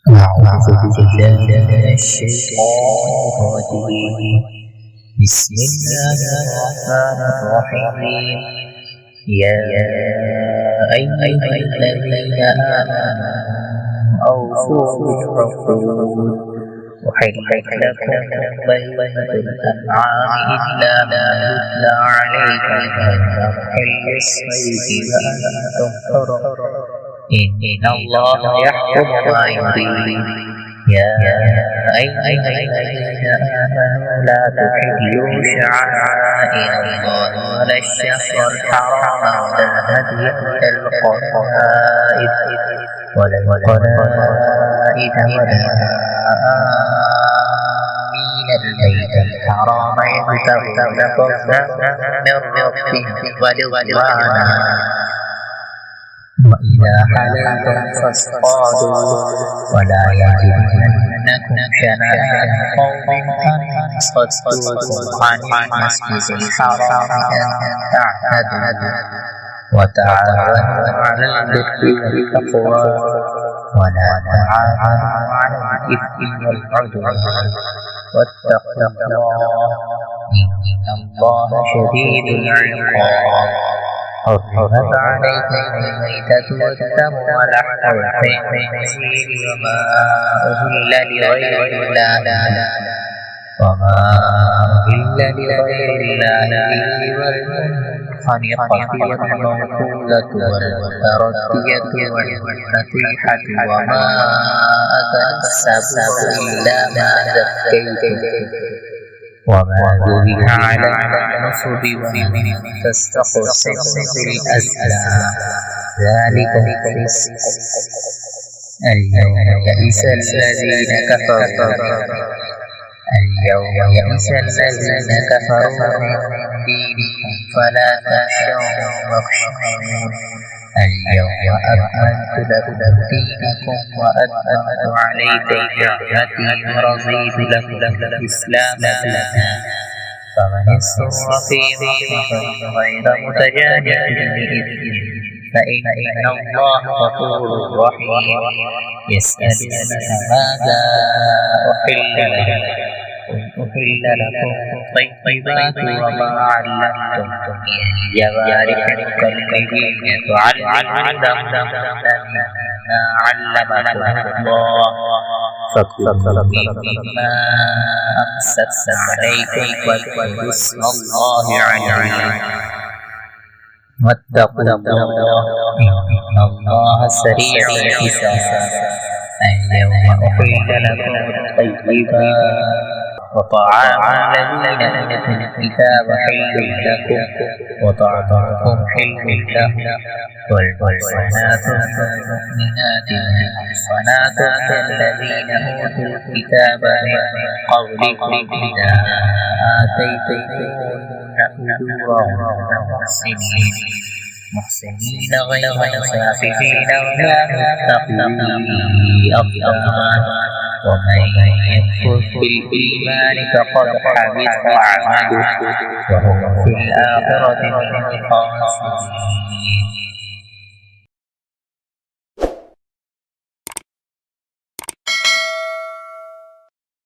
أعوذ بالله من الشيطان الرجيم. بسم الله الرحمن الرحيم. يا أيها الذين آمنوا أوفوا بالعقود أحلت لكم بهيمة الأنعام إلا ما يتلى عليكم غير محل الصيد وأنتم حرم إن الله يحكم ما يريد. يا أيها الذين آمنوا لا تحلوا شعائر الله ولا الشهر الحرام ولا الهدي ولا القلائد ولا آمين البيت الحرام يبتغون فضلا من ربهم ورضوانا وإذا حللتم فاصطادوا ولا يجرمنكم شنآن قوم أن صدوكم عن المسجد الحرام أن تعتدوا وتعاونوا على البر والتقوى ولا تعاونوا على الإثم والعدوان واتقوا الله إن الله شديد العقاب. حرمت عليكم الميتة والدم ولحم الخنزير وما أهل لغير الله به والمنخنقة والموقولة والمتردية والنطيحة وما أكل السبع إلا ما ذكيتم وما ذبح على النصب ومن تستقسم بالأزلام ذلك فسق. اليوم يئس الذين كفروا من دينكم فلا تخشوهم واخشون اليوم أكملت لكم دينكم وأتممت عليكم نعمتي ورضيت لكم الإسلام دينا فمن اضطر في ضيق غير متجانف لإثم فإن الله غفور رحيم. يسألونك ماذا أحل لهم قل أحل لكم الطيبات وما علمتم من الجوارح مكلبين تعلمونهن مما علمكم الله فكلوا مما أمسكنا عليكم واذكروا اسم الله عليه واتقوا الله إن الله سريع الحساب. اليوم أحل لكم الطيبات وطعام الذين أوتوا الكتاب حل لكم وطعامكم حل لهم والمحصنات من المؤمنات والمحصنات من الذين أوتوا الكتاب من قبلكم إذا آتيتموهن أجورهن محسنين غير مسافحين ولا متخذي أخدان ومن يكفر بالإيمان فقد حبط عمله وهو في الآخرة من الخاسرين.